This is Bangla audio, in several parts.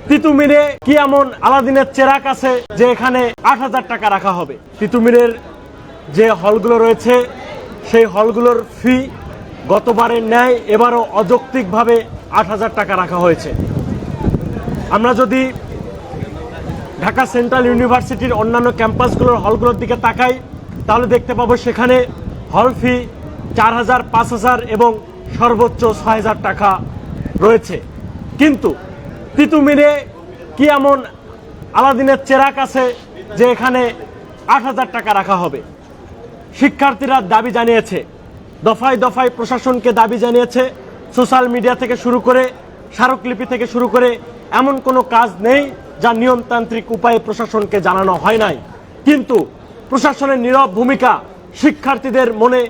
তিতুমিরে কি এমন আলাদিনের চেরাগ আছে যে এখানে ৮,০০০ টাকা রাখা হবে? তিতুমিরের যে হলগুলো রয়েছে সেই হলগুলোর ফি গতবারের ন্যায় এবারও অযৌক্তিকভাবে ৮,০০০ টাকা রাখা হয়েছে। আমরা যদি ঢাকা সেন্ট্রাল ইউনিভার্সিটির অন্যান্য ক্যাম্পাসগুলোর হলগুলোর দিকে তাকাই তাহলে দেখতে পাবো সেখানে হল ফি ৪,০০০, ৫,০০০ এবং সর্বোচ্চ ৬,০০০ টাকা রয়েছে। কিন্তু তিতুমিরে কি এমন আলাদিনের চেরাগ আছে যে এখানে ৮,০০০ টাকা রাখা হবে? শিক্ষার্থীরা দাবি জানিয়েছে, দফায় দফায় প্রশাসনকে দাবি জানিয়েছে। সোশ্যাল মিডিয়া থেকে শুরু করে স্মারকলিপি থেকে শুরু করে এমন কোনো কাজ নেই যা নিয়মতান্ত্রিক উপায়ে প্রশাসনকে জানানো হয় নাই। কিন্তু প্রশাসনের নীরব ভূমিকা শিক্ষার্থীদের মনে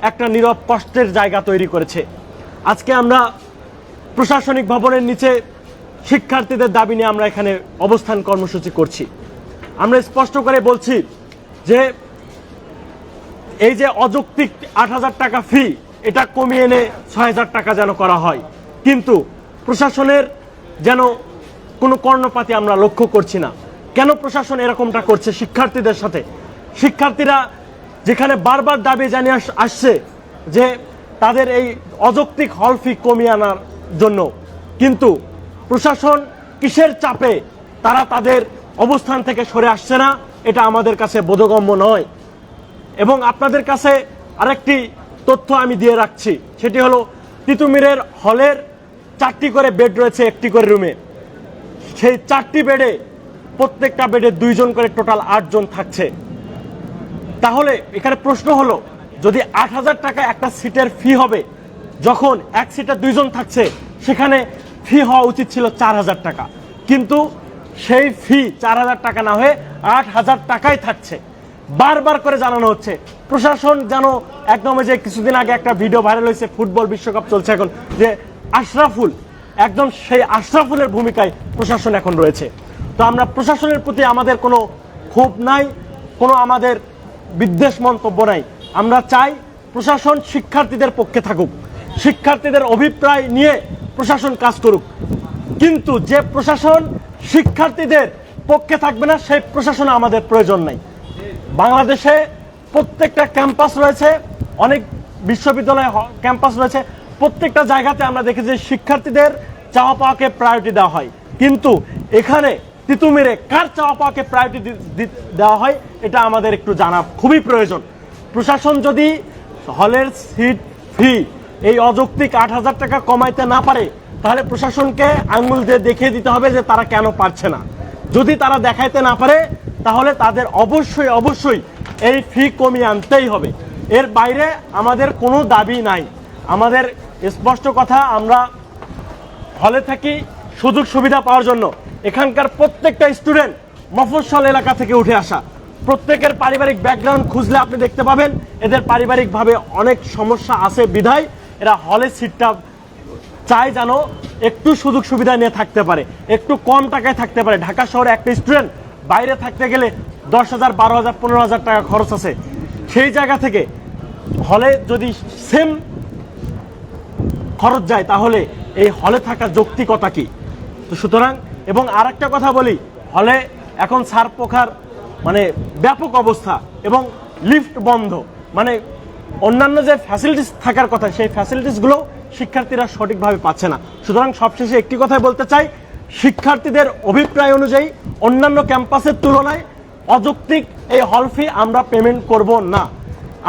একটা নীরব কষ্টের জায়গা তৈরি করেছে। আজকে আমরা প্রশাসনিক ভবনের নিচে শিক্ষার্থীদের দাবি নিয়ে আমরা এখানে অবস্থান কর্মসূচি করছি। আমরা স্পষ্ট করে বলছি যে এই যে অযৌক্তিক ৮,০০০ টাকা ফি, এটা কমিয়ে এনে ৬,০০০ টাকা যেন করা হয়। কিন্তু প্রশাসনের যেন কোনো কর্ণপাতই আমরা লক্ষ্য করছি না। কেন প্রশাসন এরকমটা করছে শিক্ষার্থীদের সাথে? শিক্ষার্থীরা যেখানে বারবার দাবি জানিয়ে আসছে যে তাদের এই অযৌক্তিক হল ফি কমিয়ে আনার জন্য, কিন্তু প্রশাসন কিসের চাপে তারা তাদের অবস্থান থেকে সরে আসছে না, এটা আমাদের কাছে বোধগম্য নয়। এবং আপনাদের কাছে আরেকটি তথ্য আমি দিয়ে রাখছি, সেটি হলো তিতুমিরের হলের ৪টি করে বেড রয়েছে একটি করে রুমে। সেই ৪টি বেডে প্রত্যেকটা বেডে ২ জন করে টোটাল ৮ জন থাকছে। তাহলে এখানে প্রশ্ন হলো, যদি ৮,০০০ টাকা একটা সিটের ফি হবে, যখন এক সিটে ২ জন থাকছে সেখানে ফি হওয়া উচিত ছিল ৪,০০০ টাকা, কিন্তু সেই ফি ৪,০০০ টাকা না হয়ে ৮,০০০ টাকাই থাকছে। বারবার করে জানানো হচ্ছে প্রশাসন যেন একদম, যে কিছুদিন আগে একটা ভিডিও ভাইরাল হয়েছে, ফুটবল বিশ্বকাপ চলছে এখন, যে আশরাফুল, একদম সেই আশরাফুলের ভূমিকায় প্রশাসন এখন রয়েছে। তো আমরা প্রশাসনের প্রতি আমাদের কোনো ক্ষোভ নাই, কোনো আমাদের বিদ্বেষ মন্তব্য নাই। আমরা চাই প্রশাসন শিক্ষার্থীদের পক্ষে থাকুক, শিক্ষার্থীদের অভিপ্রায় নিয়ে প্রশাসন কাজ করুক। কিন্তু যে প্রশাসন শিক্ষার্থীদের পক্ষে থাকবে না, সেই প্রশাসন আমাদের প্রয়োজন নাই। বাংলাদেশে প্রত্যেকটা ক্যাম্পাস রয়েছে, অনেক বিশ্ববিদ্যালয় ক্যাম্পাস রয়েছে, প্রত্যেকটা জায়গাতে আমরা দেখি যে শিক্ষার্থীদের চাওয়া পাওয়াকে প্রায়োরিটি দেওয়া হয়। কিন্তু এখানে তিতুমিরে কার চাওয়া পাওয়াকে প্রায়োরিটি দেওয়া হয়, এটা আমাদের একটু জানা খুবই প্রয়োজন। প্রশাসন যদি হলের সিট ফি এই অযৌক্তিক ৮,০০০ টাকা কমাইতে না পারে, তাহলে প্রশাসনকে আঙুল দিয়ে দেখিয়ে দিতে হবে যে তারা কেন পারছে না। যদি তারা দেখাইতে না পারে, তাহলে তাদের অবশ্যই অবশ্যই এই ফি কমিয়ে আনতেই হবে। এর বাইরে আমাদের কোনো দাবি নাই। আমাদের স্পষ্ট কথা, আমরা হলে থাকি সুযোগ সুবিধা পাওয়ার জন্য। এখানকার প্রত্যেকটা স্টুডেন্ট মফস্বল এলাকা থেকে উঠে আসা, প্রত্যেকের পারিবারিক ব্যাকগ্রাউন্ড খুঁজলে আপনি দেখতে পাবেন এদের পারিবারিকভাবে অনেক সমস্যা আছে, বিধায় এরা হলে সিটটা চায় যেন একটু সুযোগ সুবিধা নিয়ে থাকতে পারে, একটু কম টাকায় থাকতে পারে। ঢাকা শহরে একটা স্টুডেন্ট বাইরে থাকতে গেলে 10,০০০, 12,০০০, 15,০০০ টাকা খরচ আছে। সেই জায়গা থেকে হলে যদি সেম খরচ যায়, তাহলে এই হলে থাকার যৌক্তিকতা কি? তো সুতরাং, এবং আর একটা কথা বলি, হলে এখন ছাড় পোখার মানে ব্যাপক অবস্থা, এবং লিফট বন্ধ, মানে অন্যান্য যে ফ্যাসিলিটিস থাকার কথা সেই ফ্যাসিলিটিসগুলো শিক্ষার্থীরা সঠিকভাবে পাচ্ছে না। সুতরাং সবশেষে একটি কথাই বলতে চাই, শিক্ষার্থীদের অভিপ্রায় অনুযায়ী অন্যান্য ক্যাম্পাসের তুলনায় অযৌক্তিক এই হল ফি আমরা পেমেন্ট করব না।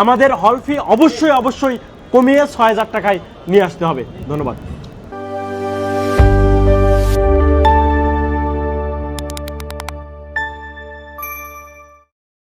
আমাদের হল ফি অবশ্যই অবশ্যই কমিয়ে ৬,০০০ টাকায় নিয়ে আসতে হবে। ধন্যবাদ।